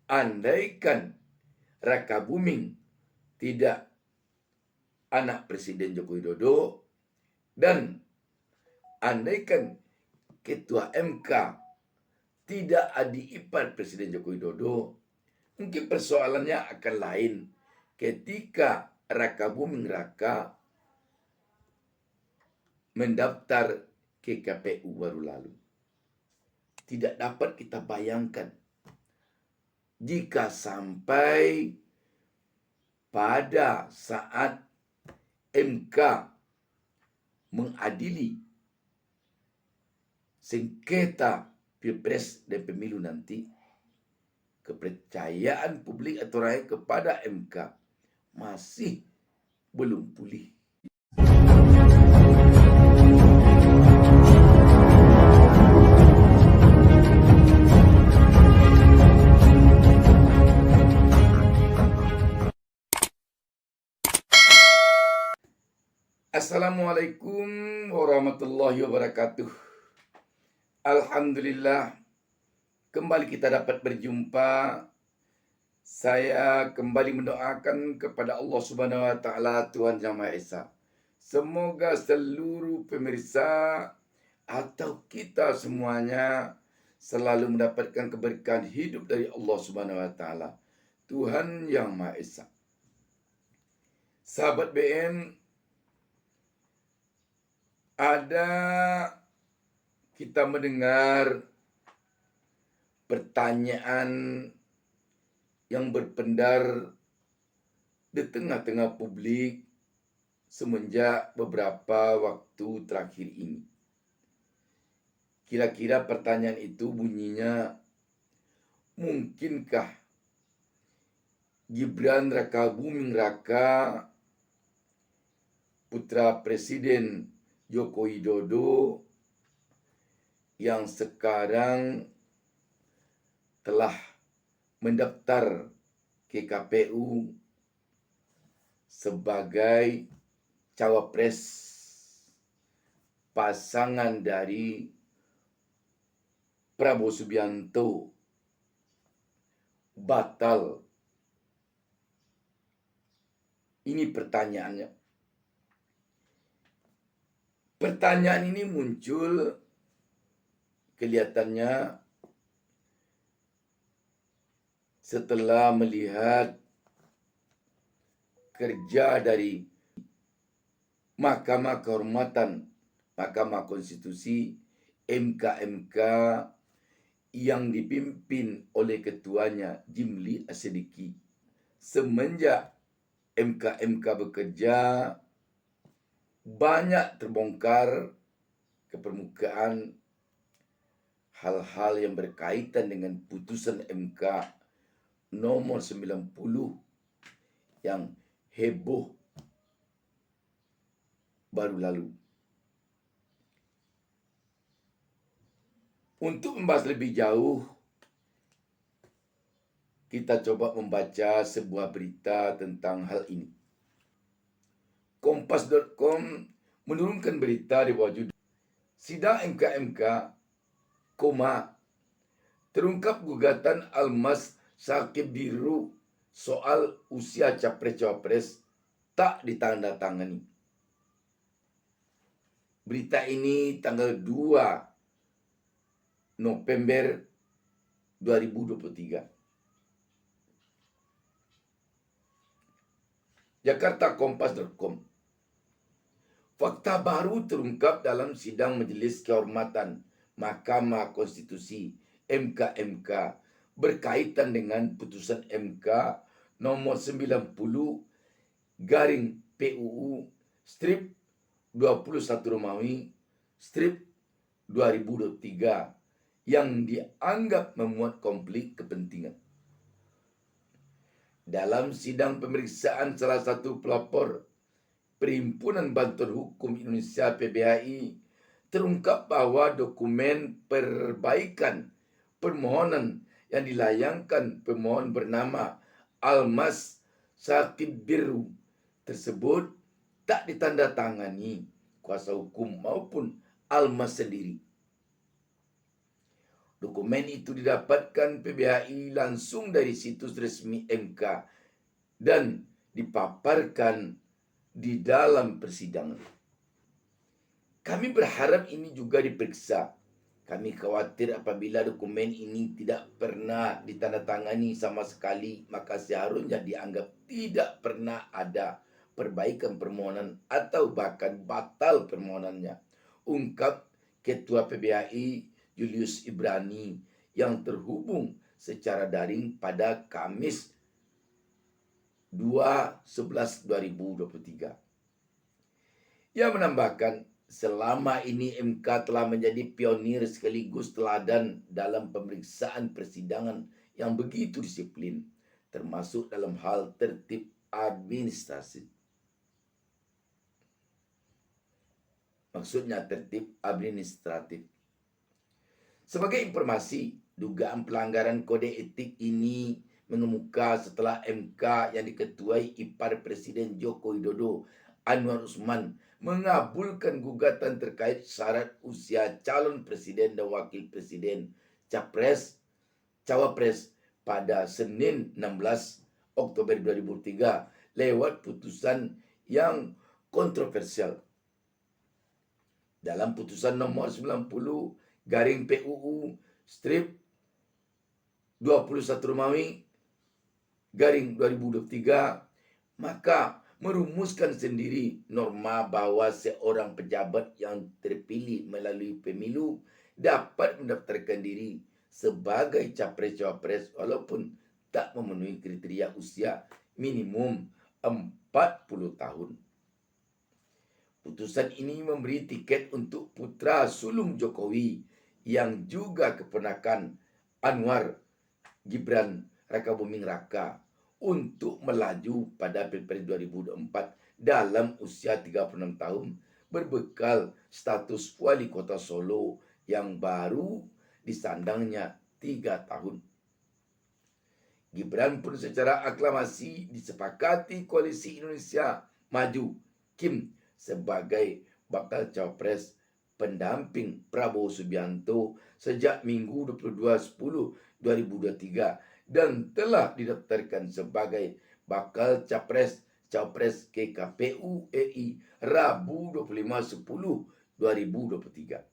andaikan Raka Buming tidak anak Presiden Joko Widodo, dan andaikan Ketua MK tidak adik ipar Presiden Joko Widodo, mungkin persoalannya akan lain ketika Raka Buming Raka mendaftar ke KPU baru lalu. Tidak dapat kita bayangkan jika sampai pada saat MK mengadili sengketa Pilpres dan Pemilu nanti, kepercayaan publik atau rakyat kepada MK masih belum pulih. Assalamualaikum warahmatullahi wabarakatuh. Alhamdulillah, kembali kita dapat berjumpa. Saya kembali mendoakan kepada Allah Subhanahu wa taala, Tuhan Yang Maha Esa. Semoga seluruh pemirsa atau kita semuanya selalu mendapatkan keberkahan hidup dari Allah Subhanahu wa taala, Tuhan Yang Maha Esa. Sahabat BN, ada kita mendengar pertanyaan yang berpendar di tengah-tengah publik semenjak beberapa waktu terakhir ini. Kira-kira pertanyaan itu bunyinya, mungkinkah Gibran Raka Buming Raka, putra Presiden Joko Widodo, yang sekarang telah mendaftar ke KPU sebagai cawapres pasangan dari Prabowo Subianto, batal? Ini pertanyaannya. Pertanyaan ini muncul kelihatannya setelah melihat kerja dari Mahkamah Kehormatan, Mahkamah Konstitusi, MK yang dipimpin oleh ketuanya Jimli Asyidiki. Semenjak MK bekerja, banyak terbongkar ke permukaan hal-hal yang berkaitan dengan putusan MK nomor 90 yang heboh baru lalu. Untuk membahas lebih jauh, kita coba membaca sebuah berita tentang hal ini. Kompas.com menurunkan berita di bawah judul Sidang MK, terungkap gugatan Almas Syakib Biru soal usia capres-cawapres tak ditandatangani. Berita ini tanggal 2 November 2023. Jakarta, Kompas.com. Fakta baru terungkap dalam sidang Majelis Kehormatan Mahkamah Konstitusi MK berkaitan dengan putusan MK nomor 90 garing PUU strip 21 Romawi strip 2023 yang dianggap memuat konflik kepentingan. Dalam sidang pemeriksaan salah satu pelapor Perhimpunan Bantuan Hukum Indonesia PBHI, terungkap bahwa dokumen perbaikan permohonan yang dilayangkan pemohon bernama Almas Syakib Biru tersebut tak ditandatangani kuasa hukum maupun Almas sendiri. Dokumen itu didapatkan PBHI langsung dari situs resmi MK dan dipaparkan di dalam persidangan. Kami berharap ini juga diperiksa. Kami khawatir apabila dokumen ini tidak pernah ditandatangani sama sekali, maka seharusnya dianggap tidak pernah ada perbaikan permohonan atau bahkan batal permohonannya. Ungkap Ketua PBHI Julius Ibrani yang terhubung secara daring pada Kamis 2/11/2023. Ia menambahkan, selama ini MK telah menjadi pionir sekaligus teladan dalam pemeriksaan persidangan yang begitu disiplin, termasuk dalam hal tertib administrasi. Maksudnya tertib administratif. Sebagai informasi, dugaan pelanggaran kode etik ini mengemuka setelah MK yang diketuai ipar Presiden Joko Widodo, Anwar Usman, mengabulkan gugatan terkait syarat usia calon presiden dan wakil presiden cawapres pada Senin 16 Oktober 2003 lewat putusan yang kontroversial. Dalam putusan nomor 90 garing PUU strip 21 Romawi garing 2023, maka merumuskan sendiri norma bahwa seorang pejabat yang terpilih melalui pemilu dapat mendaftarkan diri sebagai capres-cawapres walaupun tak memenuhi kriteria usia minimum 40 tahun. Putusan ini memberi tiket untuk putra sulung Jokowi yang juga keponakan Anwar Gibran Rakabuming Raka untuk melaju pada Pilpres 2024 dalam usia 36 tahun berbekal status wali kota Solo yang baru disandangnya 3 tahun. Gibran pun secara aklamasi disepakati Koalisi Indonesia Maju KIM sebagai bakal cawapres pendamping Prabowo Subianto sejak Minggu 22/10/2023 dan telah didaftarkan sebagai bakal cawapres ke KPU RI Rabu 25/10/2023.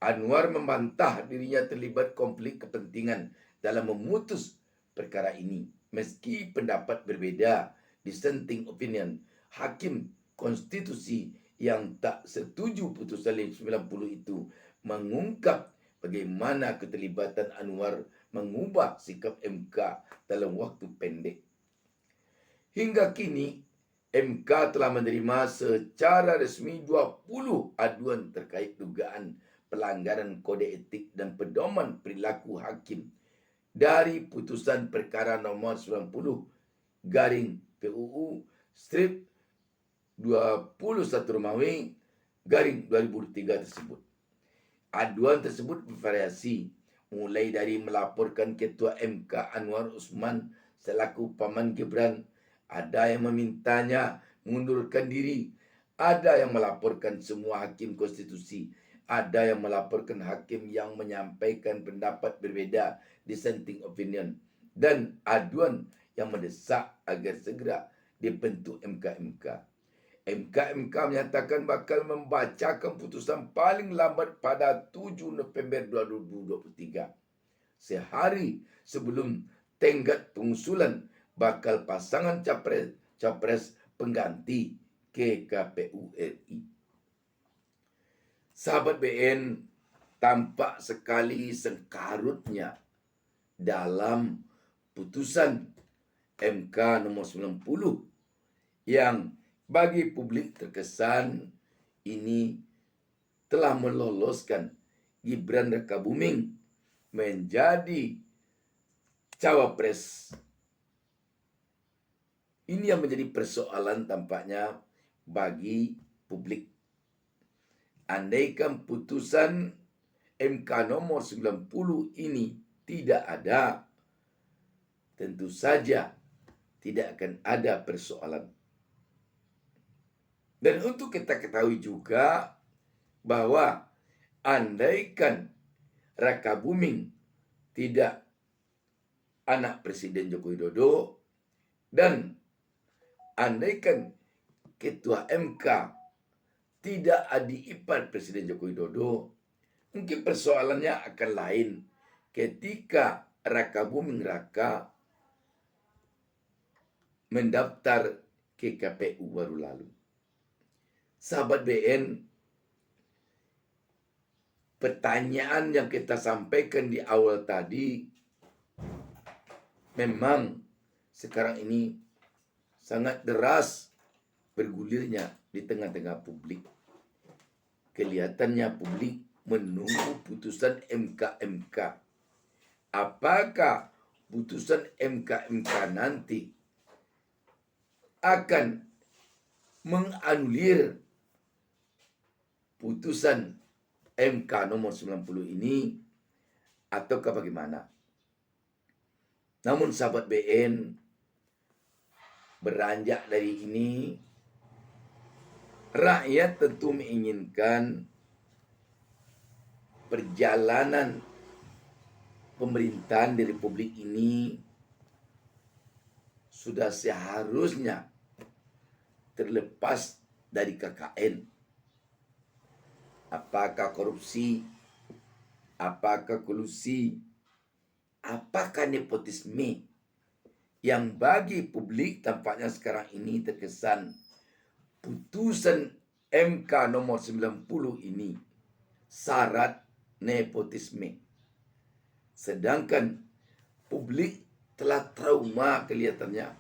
Anwar membantah dirinya terlibat konflik kepentingan dalam memutus perkara ini, meski pendapat berbeda, dissenting opinion, Hakim Konstitusi yang tak setuju putusan 90 itu mengungkap bagaimana keterlibatan Anwar mengubah sikap MK dalam waktu pendek. Hingga kini, MK telah menerima secara resmi 20 aduan terkait dugaan pelanggaran kode etik dan pedoman perilaku hakim dari putusan perkara nomor 90 garing PUU strip 21 Romawi garing 2003 tersebut. Aduan tersebut bervariasi, mulai dari melaporkan Ketua MK Anwar Usman selaku paman Gibran, ada yang memintanya mengundurkan diri, ada yang melaporkan semua hakim konstitusi, ada yang melaporkan hakim yang menyampaikan pendapat berbeda, dissenting opinion, dan aduan yang mendesak agar segera dibentuk MK-MK. MK menyatakan bakal membacakan putusan paling lambat pada 7 November 2023, sehari sebelum tenggat pengusulan bakal pasangan capres pengganti ke KPU RI. Sahabat BN, tampak sekali sengkarutnya dalam putusan MK nomor 90 yang bagi publik terkesan ini telah meloloskan Gibran Rakabuming menjadi cawapres. Ini yang menjadi persoalan tampaknya bagi publik. Andaikan putusan MK nomor 90 ini tidak ada, tentu saja tidak akan ada persoalan. Dan untuk kita ketahui juga bahwa andaikan Raka Buming tidak anak Presiden Joko Widodo, dan andaikan Ketua MK tidak adik ipar Presiden Joko Widodo, mungkin persoalannya akan lain ketika Raka Buming Raka mendaftar ke KPU baru lalu. Sahabat BN, pertanyaan yang kita sampaikan di awal tadi memang sekarang ini sangat deras bergulirnya di tengah-tengah publik. Kelihatannya publik menunggu putusan MK-MK. Apakah putusan MK-MK nanti akan menganulir putusan MK nomor 90 ini ataukah bagaimana? Namun sahabat BN, beranjak dari ini, rakyat tentu menginginkan perjalanan pemerintahan di Republik ini sudah seharusnya terlepas dari KKN. Apakah korupsi, apakah kolusi, apakah nepotisme yang bagi publik tampaknya sekarang ini terkesan putusan MK nomor 90 ini syarat nepotisme. Sedangkan publik telah trauma kelihatannya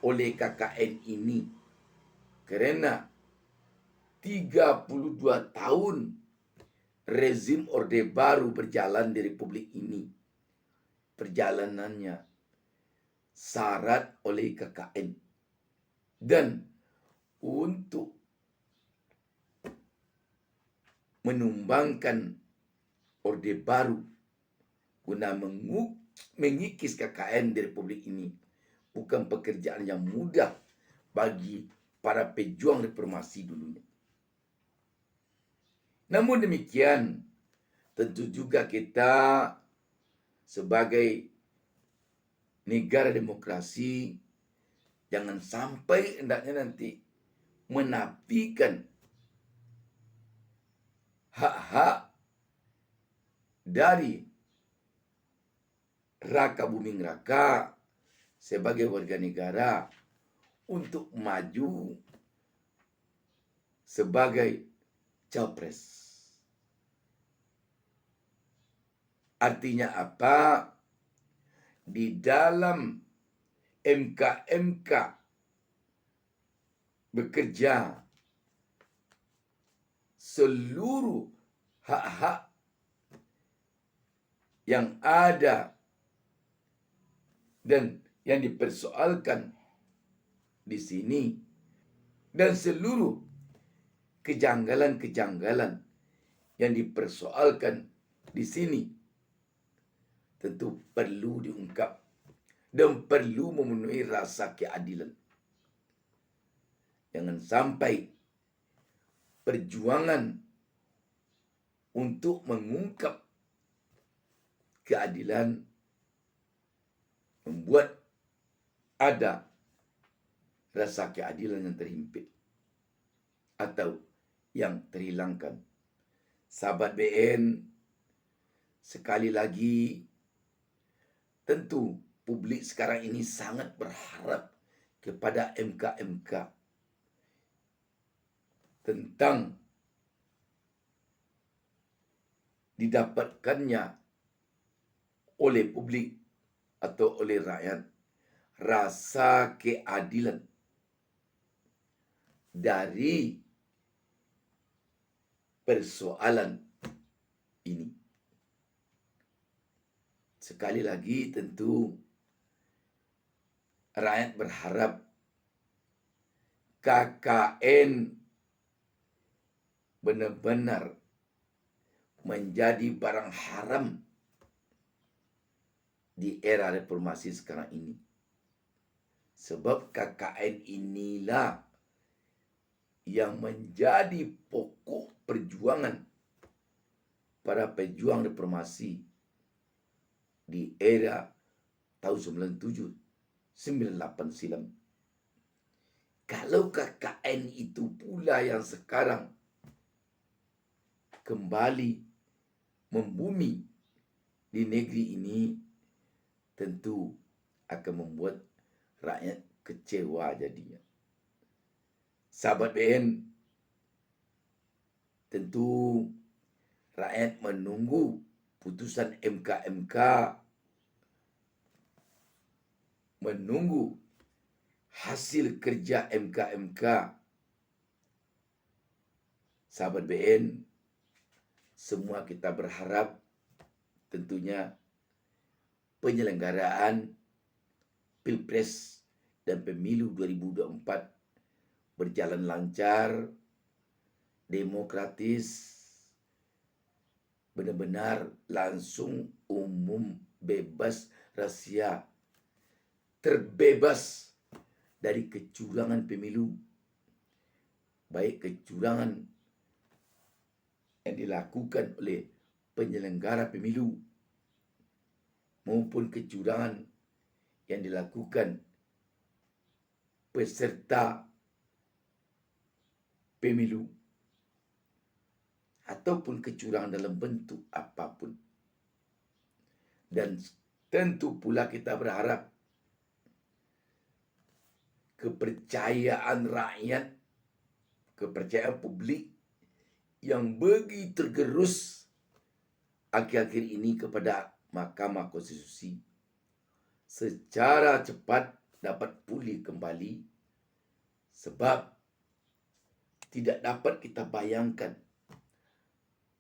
oleh KKN ini karena 32 tahun rezim Orde Baru berjalan di Republik ini. Perjalanannya syarat oleh KKN. Dan untuk menumbangkan Orde Baru guna mengikis KKN di Republik ini bukan pekerjaan yang mudah bagi para pejuang reformasi dulunya. Namun demikian, tentu juga kita sebagai negara demokrasi jangan sampai hendaknya nanti menafikan hak-hak dari Raka Buming Raka sebagai warga negara untuk maju sebagai capres. Artinya apa? Di dalam MK-MK bekerja, seluruh hak-hak yang ada dan yang dipersoalkan di sini dan seluruh kejanggalan-kejanggalan yang dipersoalkan di sini tentu perlu diungkap dan perlu memenuhi rasa keadilan. Jangan sampai perjuangan untuk mengungkap keadilan membuat ada rasa keadilan yang terhimpit atau yang terhilangkan. Sahabat BN, sekali lagi tentu publik sekarang ini sangat berharap kepada MK-MK tentang didapatkannya oleh publik atau oleh rakyat rasa keadilan dari persoalan ini. Sekali lagi tentu rakyat berharap KKN benar-benar menjadi barang haram di era reformasi sekarang ini. Sebab KKN inilah yang menjadi pokok perjuangan para pejuang reformasi di era tahun 97, 98 silam. Kalau KKN itu pula yang sekarang kembali membumi di negeri ini, tentu akan membuat rakyat kecewa jadinya. Sahabat BN, tentu rakyat menunggu putusan MK, menunggu hasil kerja MK. Sahabat BN, semua kita berharap tentunya penyelenggaraan Pilpres dan Pemilu 2024 berjalan lancar, demokratis, benar-benar langsung, umum, bebas, rahasia, terbebas dari kecurangan pemilu, baik kecurangan yang dilakukan oleh penyelenggara pemilu maupun kecurangan yang dilakukan peserta pemilu, ataupun kecurangan dalam bentuk apapun. Dan tentu pula kita berharap kepercayaan rakyat, kepercayaan publik yang begitu tergerus akhir-akhir ini kepada Mahkamah Konstitusi secara cepat dapat pulih kembali, sebab tidak dapat kita bayangkan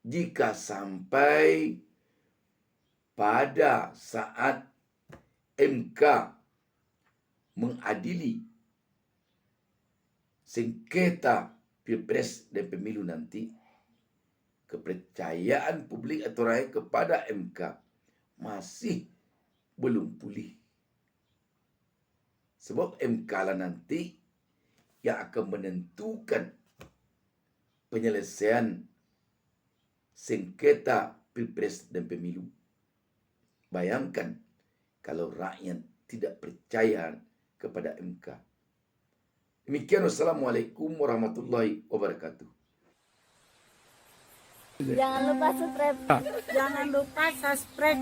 jika sampai pada saat MK mengadili sengketa Pilpres dan Pemilu nanti, kepercayaan publik atau rakyat kepada MK masih belum pulih. Sebab MK lah nanti yang akan menentukan penyelesaian sengketa Pilpres dan Pemilu. Bayangkan kalau rakyat tidak percaya kepada MK. Demikian, wassalamualaikum warahmatullahi wabarakatuh. Jangan lupa subscribe. Jangan lupa subscribe.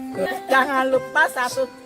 Jangan lupa subscribe.